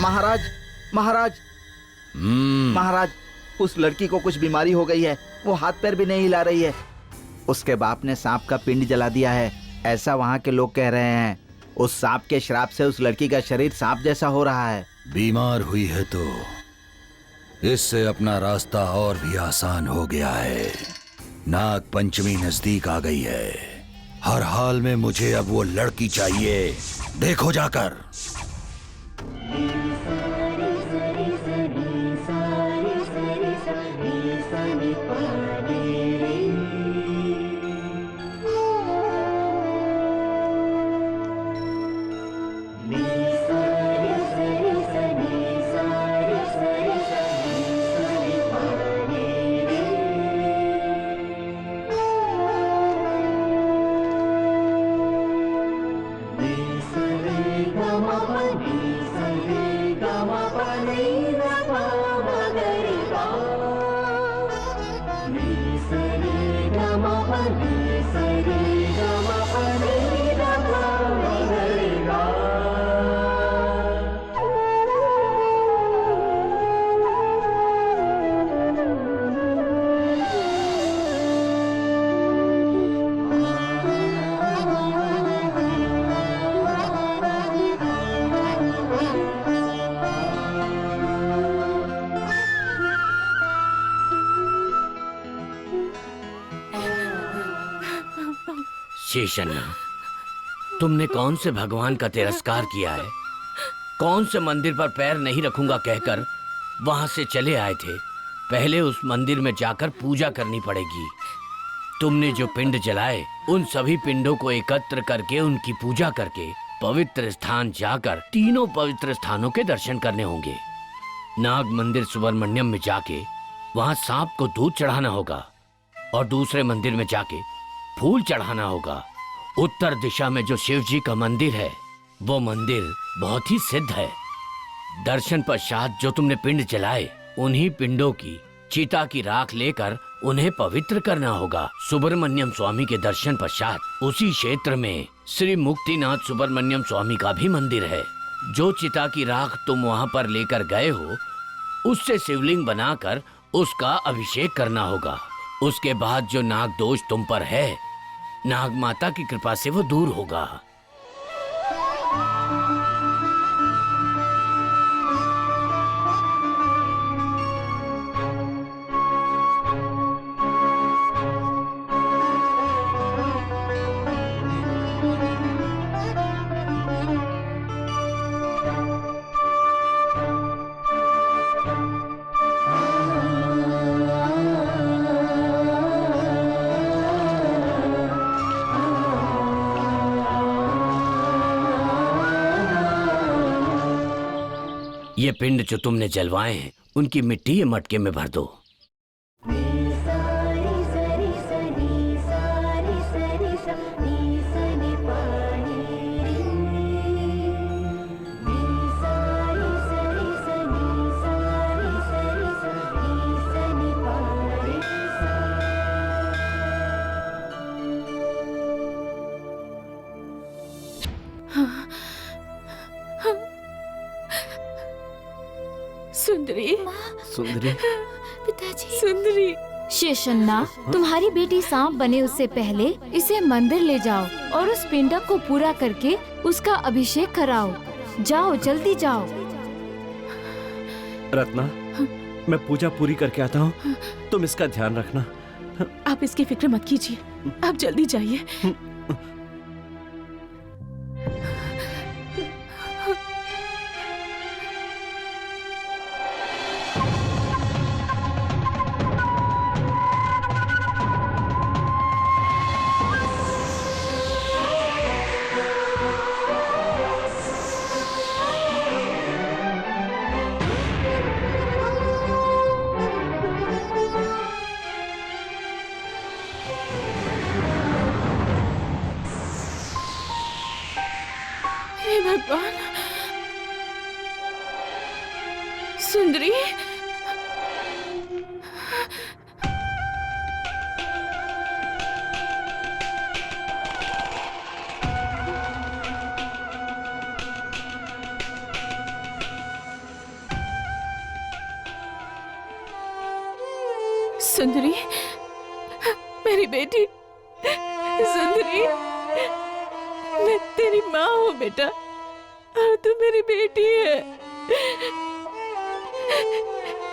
महाराज, महाराज, महाराज, उस लड़की को कुछ बीमारी हो गई है। वो हाथ पैर भी नहीं हिला रही है। उसके बाप ने सांप का पिंड जला दिया है, ऐसा वहाँ के लोग कह रहे हैं। उस सांप के श्राप से उस लड़की का शरीर सांप जैसा हो रहा है। बीमार हुई है तो इससे अपना रास्ता और भी आसान हो गया है। नाग पंचमी नजदीक आ गई है। हर हाल में मुझे अब वो लड़की चाहिए। देखो जाकर। शेषन्ना, तुमने कौन से भगवान का तिरस्कार किया है? कौन से मंदिर पर पैर नहीं रखूंगा कहकर वहां से चले आए थे? पहले उस मंदिर में जाकर पूजा करनी पड़ेगी। तुमने जो पिंड जलाए, उन सभी पिंडों को एकत्र करके उनकी पूजा करके पवित्र स्थान जाकर तीनों पवित्र स्थानों के दर्शन करने होंगे। नाग मंदिर सुब्रमण्यम में जाके वहां सांप को दूध चढ़ाना होगा और दूसरे मंदिर में जाके फूल चढ़ाना होगा। उत्तर दिशा में जो शिव जी का मंदिर है, वो मंदिर बहुत ही सिद्ध है। दर्शन पश्चात जो तुमने पिंड जलाए, उन्हीं पिंडों की चिता की राख लेकर उन्हें पवित्र करना होगा। सुब्रमण्यम स्वामी के दर्शन पश्चात उसी क्षेत्र में श्री मुक्तिनाथ सुब्रमण्यम स्वामी का भी मंदिर है। जो चिता की राख तुम वहां पर लेकर गए हो, उससे शिवलिंग बनाकर उसका अभिषेक करना होगा। उसके बाद जो नाग दोष तुम पर है, नाग माता की कृपा से वो दूर होगा। ये पिंड जो तुमने जलवाए हैं, उनकी मिट्टी ये मटके में भर दो। सुंदरी, सुंदरी, पिताजी, सुंदरी। शेषन्ना, तुम्हारी बेटी सांप बने उससे पहले इसे मंदिर ले जाओ और उस पिंडक को पूरा करके उसका अभिषेक कराओ। जाओ, जल्दी जाओ। रत्ना, मैं पूजा पूरी करके आता हूँ, तुम इसका ध्यान रखना। आप इसकी फिक्र मत कीजिए, आप जल्दी जाइए। सुंदरी, मेरी बेटी सुंदरी, मैं तेरी माँ हूँ बेटा, और तू मेरी बेटी है।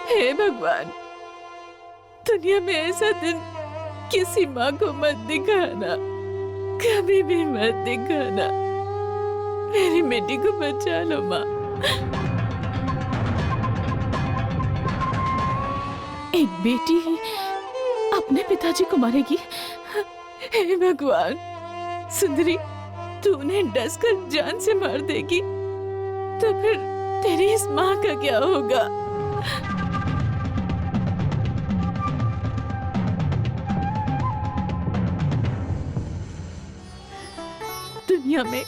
हे भगवान, दुनिया में ऐसा दिन किसी माँ को मत दिखाना, कभी भी मत दिखाना। मेरी बेटी को बचा लो माँ। एक बेटी ही अपने पिताजी को मारेगी? हे भगवान, सुंदरी तू उन्हें डसकर जान से मार देगी तो फिर तेरी इस माँ का क्या होगा? दुनिया में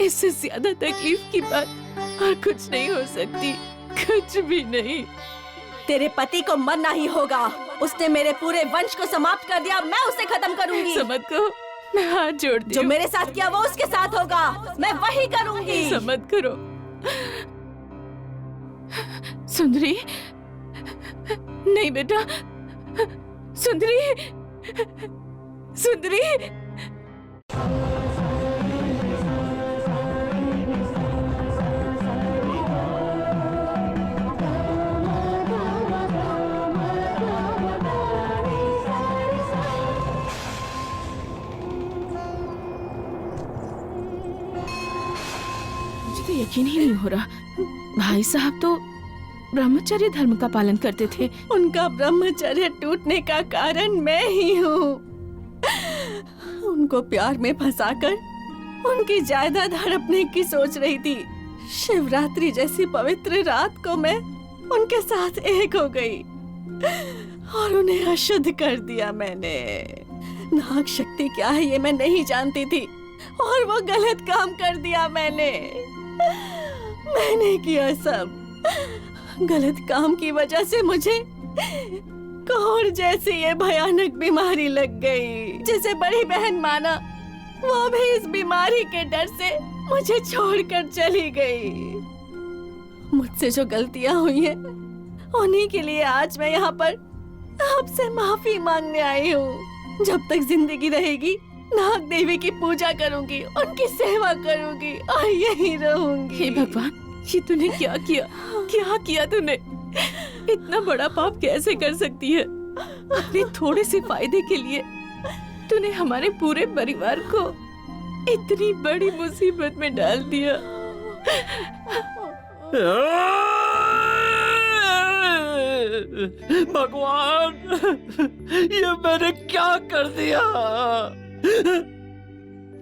इससे ज्यादा तकलीफ की बात और कुछ नहीं हो सकती, कुछ भी नहीं। तेरे पति को मरना ही होगा। उसने मेरे पूरे वंश को समाप्त कर दिया, मैं उसे खत्म करूंगी। समझ को मैं हाथ जोड़ती जो हूँ। मेरे साथ किया वो उसके साथ होगा, मैं वही करूंगी। समझ करो सुंदरी। नहीं बेटा, सुंदरी, सुंदरी। मुझे तो यकीन ही नहीं हो रहा, भाई साहब तो ब्रह्मचर्य धर्म का पालन करते थे। उनका ब्रह्मचर्य टूटने का कारण मैं ही हूँ। उनको प्यार में फंसाकर उनकी जायदाद हड़पने की सोच रही थी। शिवरात्रि जैसी पवित्र रात को मैं उनके साथ एक हो गई और उन्हें अशुद्ध कर दिया मैंने। नाग शक्ति क्या है ये मैं नहीं जानती थी और वो गलत काम कर दिया मैंने किया सब। गलत काम की वजह से मुझे कोढ़ जैसी ये भयानक बीमारी लग गई, जिसे बड़ी बहन माना वो भी इस बीमारी के डर से मुझे छोड़कर चली गई। मुझसे जो गलतियां हुई हैं, उन्हीं के लिए आज मैं यहाँ पर आपसे माफी मांगने आई हूँ। जब तक जिंदगी रहेगी नाग देवी की पूजा करूंगी, उनकी सेवा करूंगी और यहीं रहूंगी। हे भगवान, ये तूने क्या किया? क्या किया तूने? इतना बड़ा पाप कैसे कर सकती है? अपने थोड़े से फायदे के लिए तूने हमारे पूरे परिवार को इतनी बड़ी मुसीबत में डाल दिया। भगवान, ये मैंने क्या कर दिया?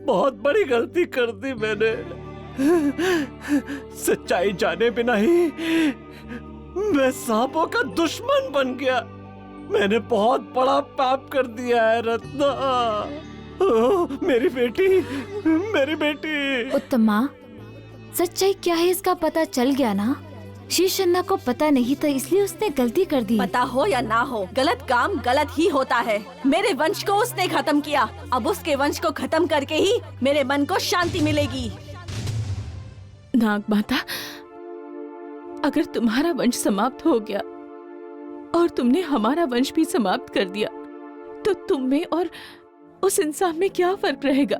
बहुत बड़ी गलती कर दी मैंने। सच्चाई जाने बिना ही मैं सांपों का दुश्मन बन गया। मैंने बहुत बड़ा पाप कर दिया है रत्ना। मेरी बेटी, मेरी बेटी। उत्तमा, सच्चाई क्या है इसका पता चल गया ना? शीशन्ना को पता नहीं था इसलिए उसने गलती कर दी। पता हो या ना हो, गलत काम गलत ही होता है। मेरे वंश को उसने खत्म किया, अब उसके वंश को खत्म करके ही मेरे मन को शांति मिलेगी। नाग माता, अगर तुम्हारा वंश समाप्त हो गया और तुमने हमारा वंश भी समाप्त कर दिया तो तुम में और उस इंसान में क्या फर्क रहेगा?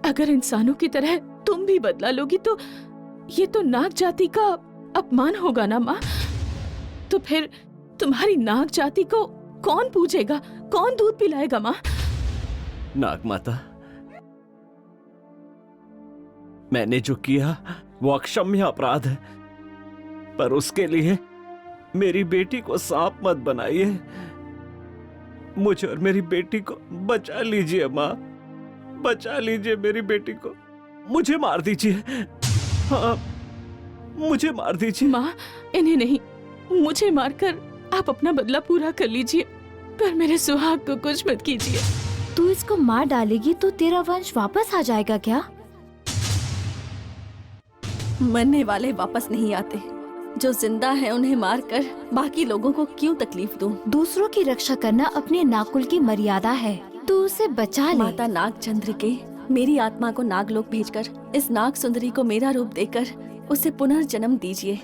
अगर इंसानों की तरह तुम भी बदला लोगी तो ये तो नाग जाति का अपमान होगा ना माँ। तो फिर तुम्हारी नाग जाति को कौन पूजेगा, कौन दूध पिलाएगा माँ? नाग माता, मैंने जो किया वो अक्षम्य अपराध है, पर उसके लिए मेरी बेटी को सांप मत बनाइए। मुझे और मेरी बेटी को बचा लीजिए माँ, बचा लीजिए मेरी बेटी को। मुझे मार दीजिए, हाँ मुझे मार दीजिए। माँ, इन्हें नहीं, मुझे मारकर आप अपना बदला पूरा कर लीजिए, पर मेरे सुहाग को कुछ मत कीजिए। तू इसको मार डालेगी तो तेरा वंश वापस आ जाएगा क्या? मरने वाले वापस नहीं आते, जो जिंदा है उन्हें मारकर बाकी लोगों को क्यों तकलीफ दूं? दूसरों की रक्षा करना अपने नागकुल की मर्यादा है, तू उसे बचा ले। माता नागचंद्र के मेरी आत्मा को नागलोक भेजकर इस नाग सुंदरी को मेरा रूप देकर उसे पुनर्जन्म दीजिए।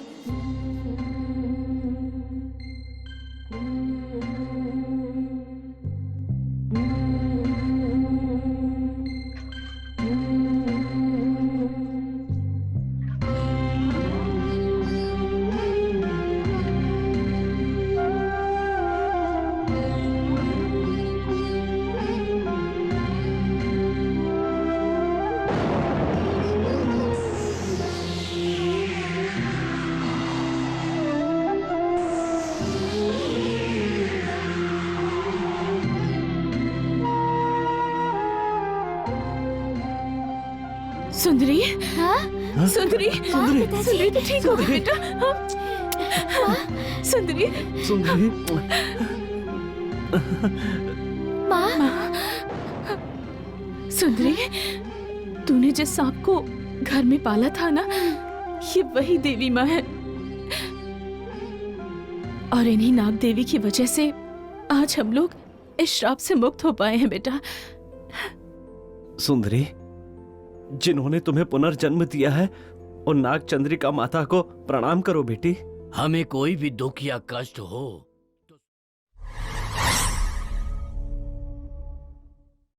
सुंदरी, हाँ? सुंदरी, पिताजी। सुंदरी तो ठीक हो गई बेटा। हाँ? सुंदरी, सुंदरी, माँ, सुंदरी, तूने जिस सांप को घर में पाला था ना, ये वही देवी माँ है। और इन्हीं नाग देवी की वजह से आज हम लोग इस श्राप से मुक्त हो पाए हैं बेटा। सुंदरी, जिन्होंने तुम्हें पुनर्जन्म दिया है उन नाग चंद्रिका माता को प्रणाम करो बेटी। हमें कोई भी दुख या कष्ट हो